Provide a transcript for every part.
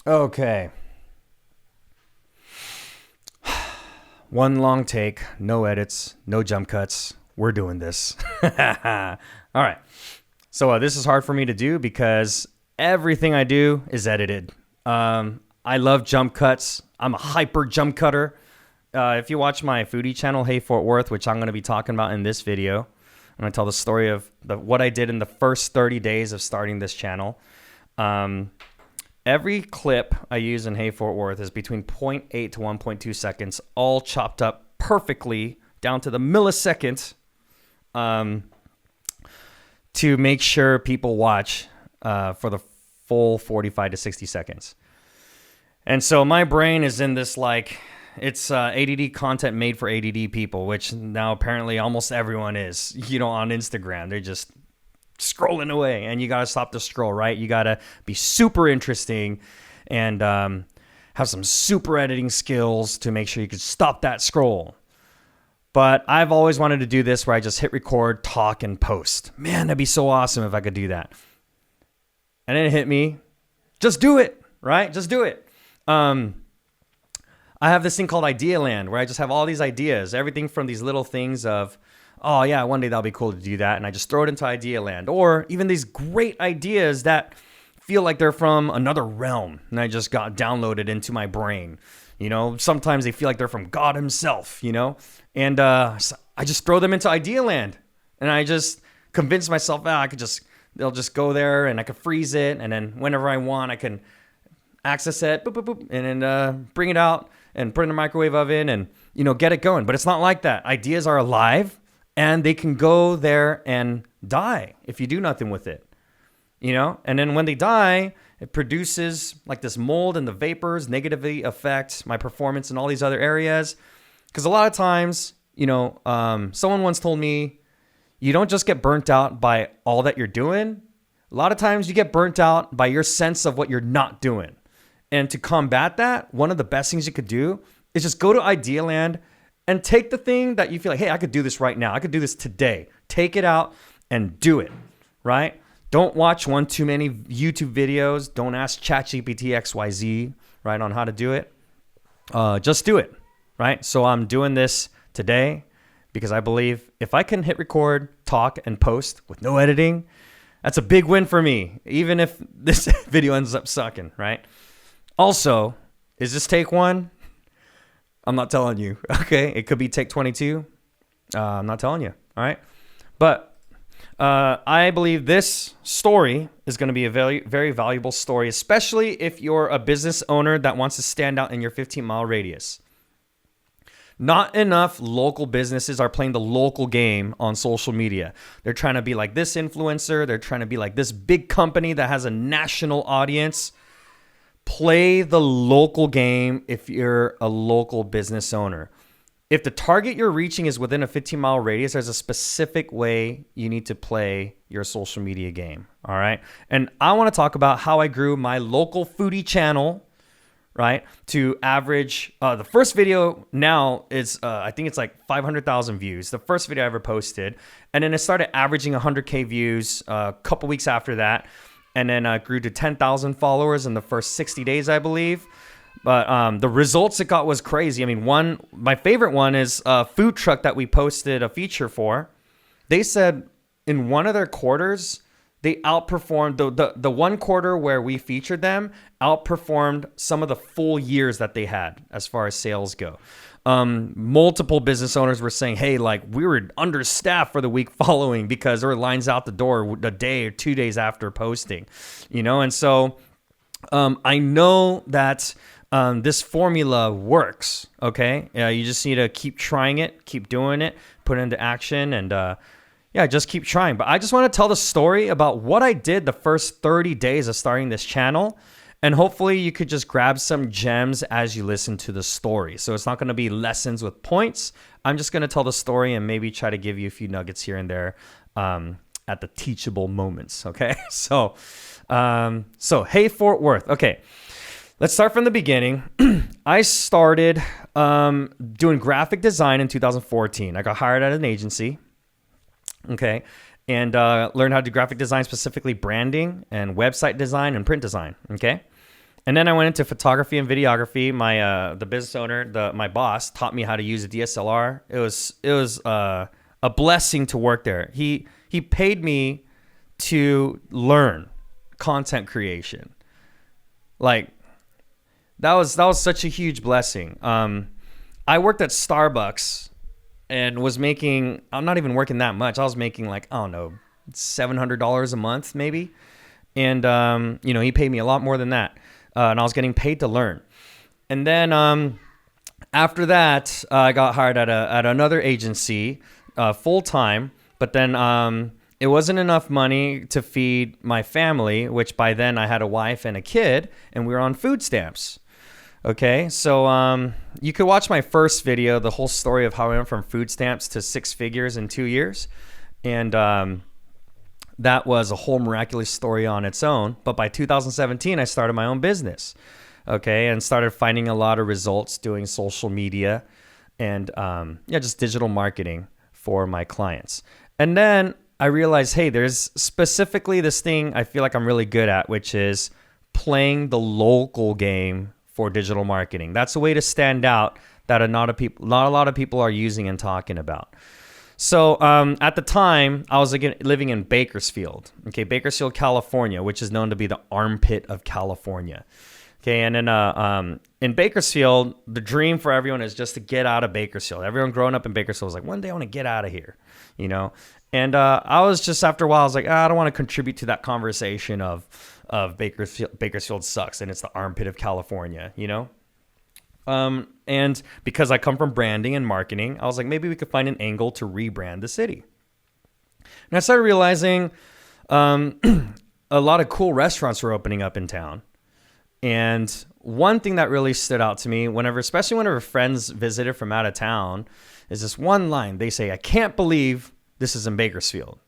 Okay. One long take, no edits, no jump cuts. We're doing this. All right. So this is hard for me to do because everything I do is edited. I love jump cuts. I'm a hyper jump cutter. If you watch my foodie channel, Hey Fort Worth, which I'm going to be talking about in this video, I'm going to tell the story of what I did in the first 30 days of starting this channel. Every clip I use in Hey Fort Worth is between 0.8 to 1.2 seconds, all chopped up perfectly down to the millisecond to make sure people watch for the full 45 to 60 seconds. And so my brain is in this it's ADD content made for ADD people, which now apparently almost everyone is, on Instagram. They're just scrolling away, and you got to stop the scroll, right? You got to be super interesting and have some super editing skills to make sure you can stop that scroll. But I've always wanted to do this where I just hit record, talk, and post. Man, that'd be so awesome if I could do that. And then it hit me, just do it, right? Just do it. I have this thing called Idea Land where I just have all these ideas, everything from these little things of, oh yeah, one day that'll be cool to do that. And I just throw it into Idea Land, or even these great ideas that feel like they're from another realm. And I just got downloaded into my brain. Sometimes they feel like they're from God himself, and so I just throw them into Idea Land, and I just convince myself, they'll just go there, and I can freeze it. And then whenever I want, I can access it, boop, boop, boop, and then bring it out and put it in the microwave oven and, get it going. But it's not like that. Ideas are alive, and they can go there and die if you do nothing with it, And then when they die, it produces like this mold, and the vapors negatively affect my performance in all these other areas. Because a lot of times, someone once told me, you don't just get burnt out by all that you're doing. A lot of times you get burnt out by your sense of what you're not doing. And to combat that, one of the best things you could do is just go to Idea Land and take the thing that you feel like, hey, I could do this right now. I could do this today. Take it out and do it, right? Don't watch one too many YouTube videos. Don't ask ChatGPT XYZ, right, on how to do it. Just do it, right? So I'm doing this today because I believe if I can hit record, talk, and post with no editing, that's a big win for me, even if this video ends up sucking, right? Also, is this take one? I'm not telling you, okay? It could be take 22. I'm not telling you, all right? But I believe this story is going to be a very, very valuable story, especially if you're a business owner that wants to stand out in your 15-mile radius. Not enough local businesses are playing the local game on social media. They're trying to be like this influencer. They're trying to be like this big company that has a national audience. Play the local game if you're a local business owner. If the target you're reaching is within a 15-mile radius, there's a specific way you need to play your social media game, all right? And I want to talk about how I grew my local foodie channel, right, to average, the first video now is, I think it's like 500,000 views, the first video I ever posted. And then it started averaging 100K views a couple weeks after that. And then grew to 10,000 followers in the first 60 days, I believe. But the results it got was crazy. I mean, my favorite one is a food truck that we posted a feature for. They said in one of their quarters, they outperformed the one quarter where we featured them, outperformed some of the full years that they had as far as sales go. Multiple business owners were saying, hey, we were understaffed for the week following because there were lines out the door a day or 2 days after posting, And so I know that this formula works, okay? You just need to keep trying it, keep doing it, put it into action, and just keep trying. But I just want to tell the story about what I did the first 30 days of starting this channel. And hopefully you could just grab some gems as you listen to the story. So it's not going to be lessons with points. I'm just going to tell the story and maybe try to give you a few nuggets here and there at the teachable moments. Okay. So Hey Fort Worth. Okay. Let's start from the beginning. I started doing graphic design in 2014. I got hired at an agency. Okay. And learned how to do graphic design, specifically branding and website design and print design. Okay. And then I went into photography and videography. My the business owner, my boss, taught me how to use a DSLR. It was a blessing to work there. He paid me to learn content creation. Like that was such a huge blessing. I worked at Starbucks and was making. I'm not even working that much. I was making like, I don't know, $700 a month maybe. And he paid me a lot more than that. And I was getting paid to learn. And then after that, I got hired at another agency full time. But then it wasn't enough money to feed my family, which by then I had a wife and a kid, and we were on food stamps. Okay, so you could watch my first video, the whole story of how I went from food stamps to 6 figures in 2 years. And that was a whole miraculous story on its own. But by 2017, I started my own business, okay, and started finding a lot of results doing social media and just digital marketing for my clients. And then I realized, hey, there's specifically this thing I feel like I'm really good at, which is playing the local game for digital marketing. That's a way to stand out that not a lot of people are using and talking about. So at the time, I was living in Bakersfield, okay, Bakersfield, California, which is known to be the armpit of California. Okay, and then in Bakersfield, the dream for everyone is just to get out of Bakersfield. Everyone growing up in Bakersfield was like, one day I want to get out of here, And I was just, after a while, I was like, I don't want to contribute to that conversation of Bakersfield sucks and it's the armpit of California, And because I come from branding and marketing, I was like, maybe we could find an angle to rebrand the city. And I started realizing a lot of cool restaurants were opening up in town. And one thing that really stood out to me, especially whenever friends visited from out of town, is this one line. They say, I can't believe this is in Bakersfield.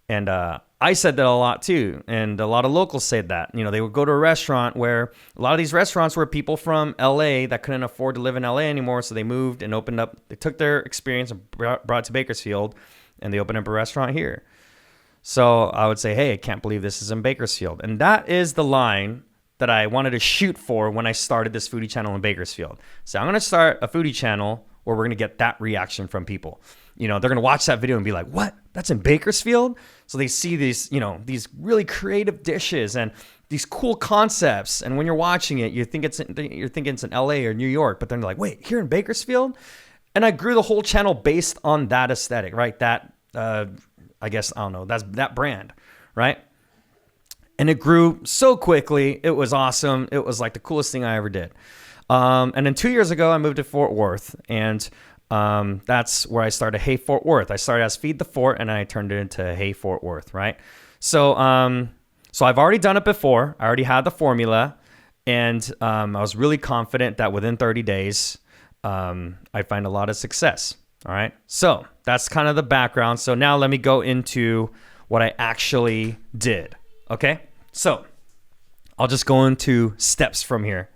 And I said that a lot too. And a lot of locals said that. They would go to a restaurant where a lot of these restaurants were people from LA that couldn't afford to live in LA anymore. So they moved and opened up. They took their experience and brought it to Bakersfield, and they opened up a restaurant here. So I would say, hey, I can't believe this is in Bakersfield. And that is the line that I wanted to shoot for when I started this foodie channel in Bakersfield. So I'm going to start a foodie channel where we're going to get that reaction from people. They're going to watch that video and be like, what? That's in Bakersfield? So they see these, these really creative dishes and these cool concepts. And when you're watching it, you're thinking it's in LA or New York, but then they're like, wait, here in Bakersfield? And I grew the whole channel based on that aesthetic, right? That, I guess, I don't know, that's that brand, right? And it grew so quickly. It was awesome. It was like the coolest thing I ever did. And then 2 years ago, I moved to Fort Worth, and that's where I started Hey Fort Worth. I started as Feed the Fort, and then I turned it into Hey Fort Worth, right? So I've already done it before. I already had the formula, and I was really confident that within 30 days, I'd find a lot of success, all right? So that's kind of the background. So now let me go into what I actually did, okay? So I'll just go into steps from here.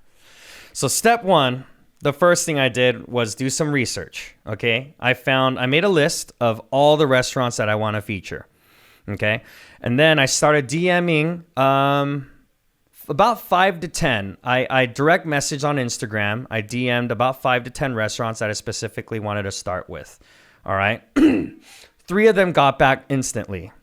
So step one, the first thing I did was do some research, okay? I made a list of all the restaurants that I want to feature, okay? And then I started DMing about 5 to 10. I direct message on Instagram. I DM'd about 5 to 10 restaurants that I specifically wanted to start with, all right? 3 of them got back instantly.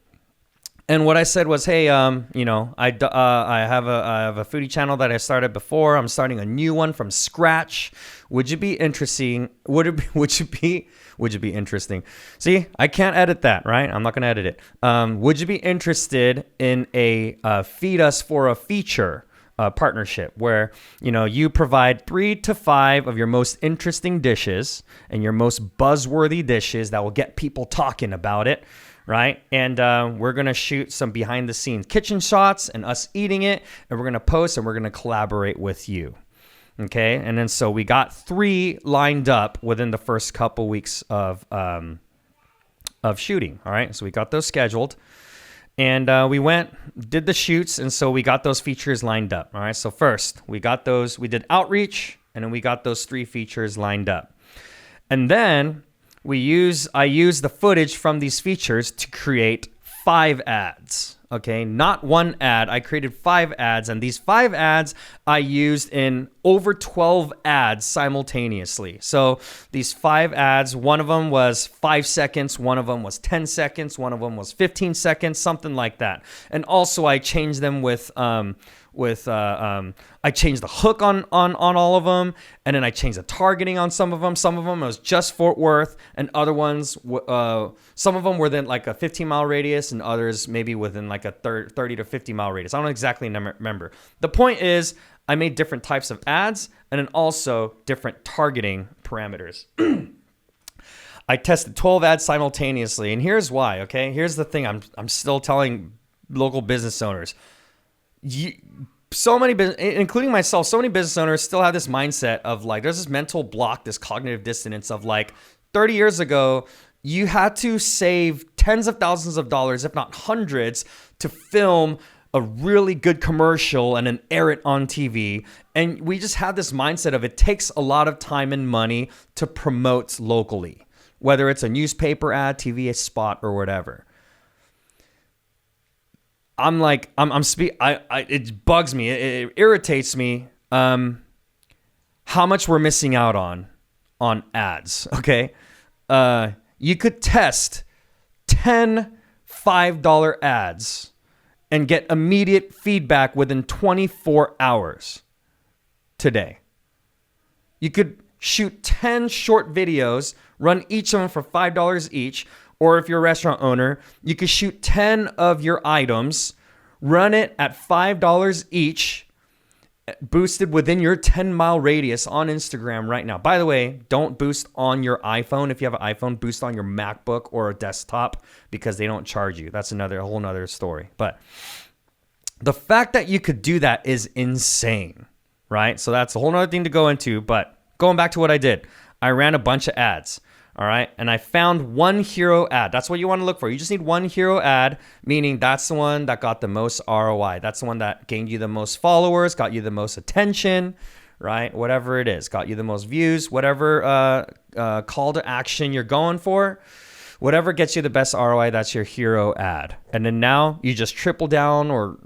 And what I said was, hey, I have a foodie channel that I started before. I'm starting a new one from scratch. Would you be interesting? Would you be interesting? See, I can't edit that, right? I'm not going to edit it. Would you be interested in a feed us for a feature partnership where, you provide 3 to 5 of your most interesting dishes and your most buzzworthy dishes that will get people talking about it, right? And we're going to shoot some behind the scenes kitchen shots and us eating it, and we're going to post and we're going to collaborate with you. Okay. And then so we got 3 lined up within the first couple weeks of shooting. All right. So we got those scheduled, and we did the shoots. And so we got those features lined up. All right. So first we did outreach, and then we got those 3 features lined up. And then I use the footage from these features to create 5 ads. Okay, not one ad. I created 5 ads, and these 5 ads I used in over 12 ads simultaneously. So these 5 ads, one of them was 5 seconds, one of them was 10 seconds, one of them was 15 seconds, something like that. And also I changed them I changed the hook on all of them, and then I changed the targeting on some of them. Some of them was just Fort Worth, and other ones, some of them were then like a 15-mile radius, and others maybe within like a 30 to 50-mile radius. I don't exactly remember. The point is, I made different types of ads, and then also different targeting parameters. I tested 12 ads simultaneously, and here's why. Okay, here's the thing. I'm still telling local business owners. So many including myself, so many business owners still have this mindset of like, there's this mental block, this cognitive dissonance of like 30 years ago, you had to save tens of thousands of dollars, if not hundreds, to film a really good commercial and then air it on TV. And we just have this mindset of it takes a lot of time and money to promote locally, whether it's a newspaper ad, TV spot, or whatever. It bugs me. It irritates me how much we're missing out on ads. Okay. You could test 10 $5 ads and get immediate feedback within 24 hours today. You could shoot 10 short videos, run each of them for $5 each. Or if you're a restaurant owner, you could shoot 10 of your items, run it at $5 each, boosted within your 10-mile radius on Instagram right now. By the way, don't boost on your iPhone. If you have an iPhone, boost on your MacBook or a desktop because they don't charge you. That's a whole nother story. But the fact that you could do that is insane, right? So that's a whole nother thing to go into. But going back to what I did, I ran a bunch of ads. All right. And I found one hero ad. That's what you want to look for. You just need one hero ad, meaning that's the one that got the most ROI. That's the one that gained you the most followers, got you the most attention, right? Whatever it is, got you the most views, whatever call to action you're going for, whatever gets you the best ROI, that's your hero ad. And then now you just triple down or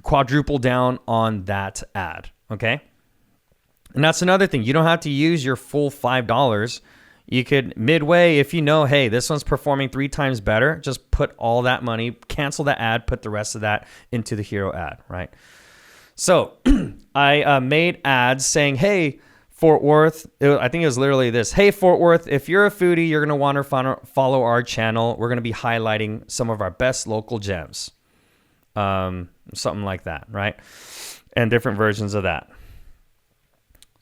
quadruple down on that ad. Okay. And that's another thing. You don't have to use your full $5. You could midway, if you know, hey, this one's performing 3 times better, just put all that money, cancel the ad, put the rest of that into the hero ad, right? So I made ads saying, hey, Fort Worth, I think it was literally this. Hey, Fort Worth, if you're a foodie, you're going to want to follow our channel. We're going to be highlighting some of our best local gems. Something like that, right? And different versions of that.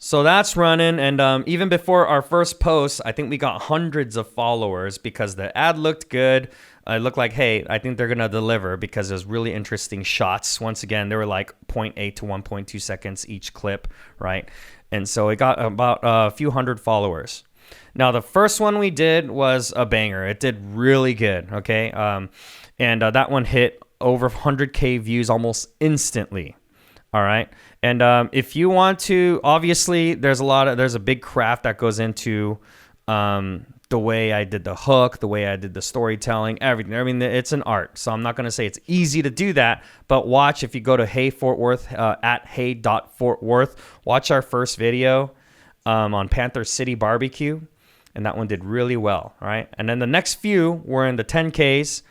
So that's running, and even before our first post, I think we got hundreds of followers because the ad looked good. It looked like, hey, I think they're going to deliver because there's really interesting shots. Once again, they were like 0.8 to 1.2 seconds each clip, right? And so it got about a few hundred followers. Now, the first one we did was a banger. It did really good, okay? And that one hit over 100K views almost instantly. All right. And if you want to, obviously, there's a big craft that goes into the way I did the hook, the way I did the storytelling, everything. I mean, it's an art. So I'm not going to say it's easy to do that. But watch, if you go to Hey Fort Worth, at hey.fortworth, watch our first video on Panther City Barbecue. And that one did really well. All right. And then the next few were in the 10Ks.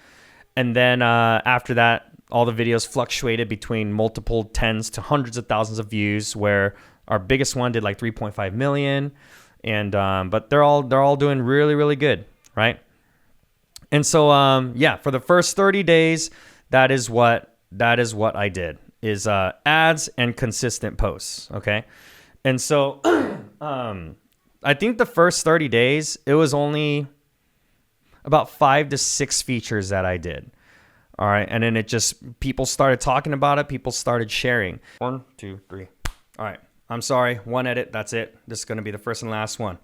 And then after that, all the videos fluctuated between multiple tens to hundreds of thousands of views, where our biggest one did like 3.5 million. And but they're all doing really, really good, right? And so yeah, for the first 30 days, that is what I did, is ads and consistent posts, okay? And so I think the first 30 days, it was only about 5 to 6 features that I did. All right. And then people started talking about it. People started sharing. 1, 2, 3. All right. I'm sorry. 1 edit. That's it. This is going to be the first and last one.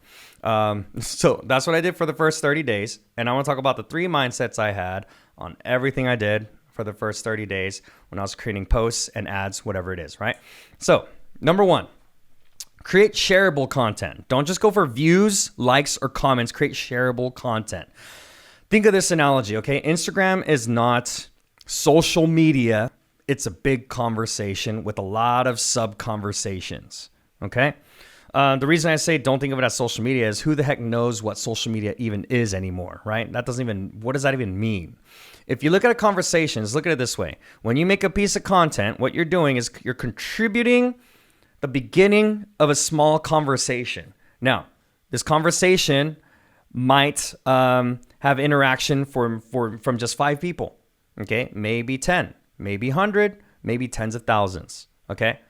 So that's what I did for the first 30 days. And I want to talk about the 3 mindsets I had on everything I did for the first 30 days when I was creating posts and ads, whatever it is, right? So number 1, create shareable content. Don't just go for views, likes, or comments. Create shareable content. Think of this analogy, okay? Instagram is not social media. It's a big conversation with a lot of sub-conversations, okay? The reason I say don't think of it as social media is who the heck knows what social media even is anymore, right? What does that even mean? If you look at a conversation, let's look at it this way. When you make a piece of content, what you're doing is you're contributing the beginning of a small conversation. Now, this conversation might have interaction from just 5 people, okay? Maybe 10, maybe 100, maybe tens of thousands, okay?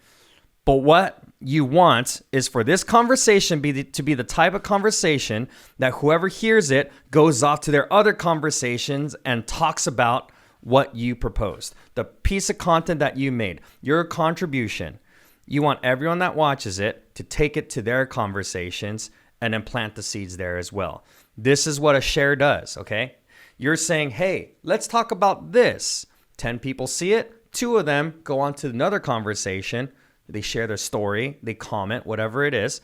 But what you want is for this conversation to be the type of conversation that whoever hears it goes off to their other conversations and talks about what you proposed. The piece of content that you made, your contribution. You want everyone that watches it to take it to their conversations and then plant the seeds there as well. This is what a share does, okay? You're saying, hey, let's talk about this. 10 people see it. 2 of them go on to another conversation. They share their story, they comment, whatever it is,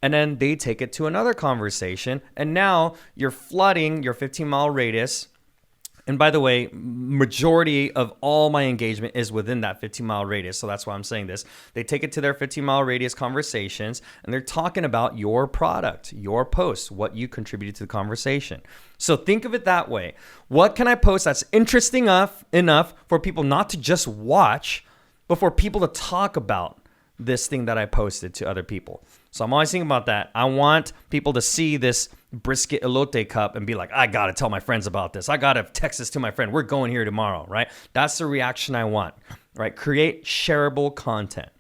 and then they take it to another conversation. And now you're flooding your 15-mile radius. And by the way, majority of all my engagement is within that 15-mile radius. So that's why I'm saying this. They take it to their 15-mile radius conversations, and they're talking about your product, your post, what you contributed to the conversation. So think of it that way. What can I post that's interesting enough for people not to just watch, but for people to talk about this thing that I posted to other people? So I'm always thinking about that. I want people to see this brisket elote cup and be like, I got to tell my friends about this. I got to text this to my friend. We're going here tomorrow, right? That's the reaction I want, right? Create shareable content.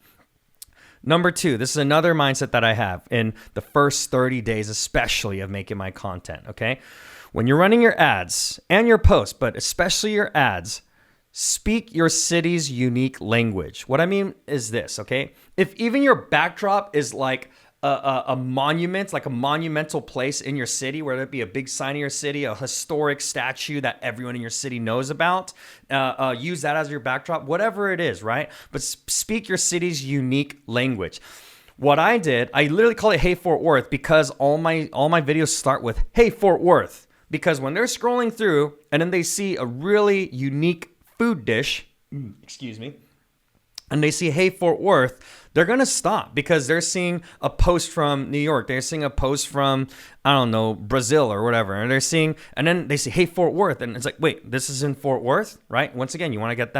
Number 2, this is another mindset that I have in the first 30 days, especially of making my content, okay? When you're running your ads and your posts, but especially your ads, speak your city's unique language. What I mean is this, okay? If even your backdrop is like a monument, like a monumental place in your city, whether it be a big sign in your city, a historic statue that everyone in your city knows about, use that as your backdrop, whatever it is, right? But speak your city's unique language. What I did, I literally call it Hey Fort Worth, because all my videos start with Hey Fort Worth. Because when they're scrolling through and then they see a really unique food dish, and they see Hey Fort Worth, they're going to stop because they're seeing a post from New York. They're seeing a post from, I don't know, Brazil or whatever. And then they see Hey Fort Worth. And it's like, wait, this is in Fort Worth, right? Once again, you want to get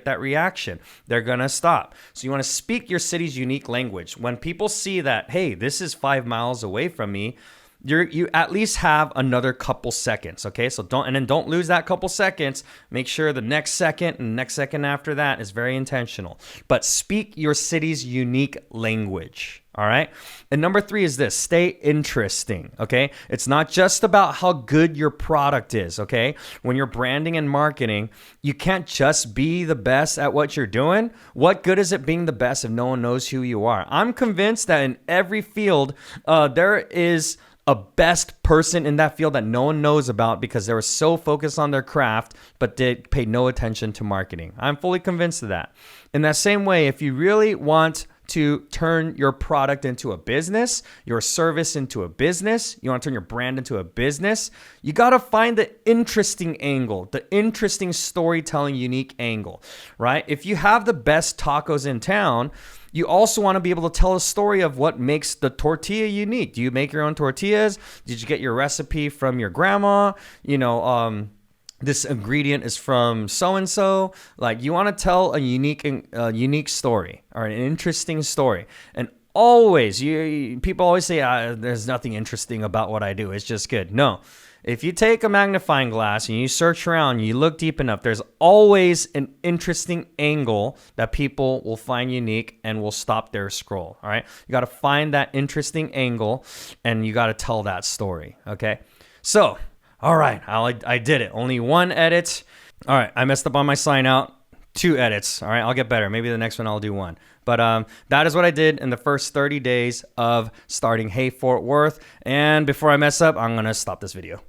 that reaction. They're going to stop. So you want to speak your city's unique language. When people see that, hey, this is 5 miles away from me, you at least have another couple seconds, okay? So don't lose that couple seconds. Make sure the next second and the next second after that is very intentional. But speak your city's unique language, all right? And number 3 is this: stay interesting, okay? It's not just about how good your product is, okay? When you're branding and marketing, you can't just be the best at what you're doing. What good is it being the best if no one knows who you are? I'm convinced that in every field, there is a best person in that field that no one knows about because they were so focused on their craft, but did pay no attention to marketing. I'm fully convinced of that. In that same way, if you really want to turn your product into a business, your service into a business, you want to turn your brand into a business, you got to find the interesting angle, the interesting storytelling, unique angle, right? If you have the best tacos in town, you also want to be able to tell a story of what makes the tortilla unique. Do you make your own tortillas? Did you get your recipe from your grandma? This ingredient is from so-and-so. Like, you want to tell a unique story or an interesting story. And always, people always say, there's nothing interesting about what I do. It's just good. No. If you take a magnifying glass and you search around, you look deep enough, there's always an interesting angle that people will find unique and will stop their scroll, all right? You got to find that interesting angle and you got to tell that story, okay? So, all right, I did it. Only 1 edit. All right, I messed up on my sign out. 2 edits, all right? I'll get better. Maybe the next one I'll do 1. But that is what I did in the first 30 days of starting Hey Fort Worth. And before I mess up, I'm going to stop this video.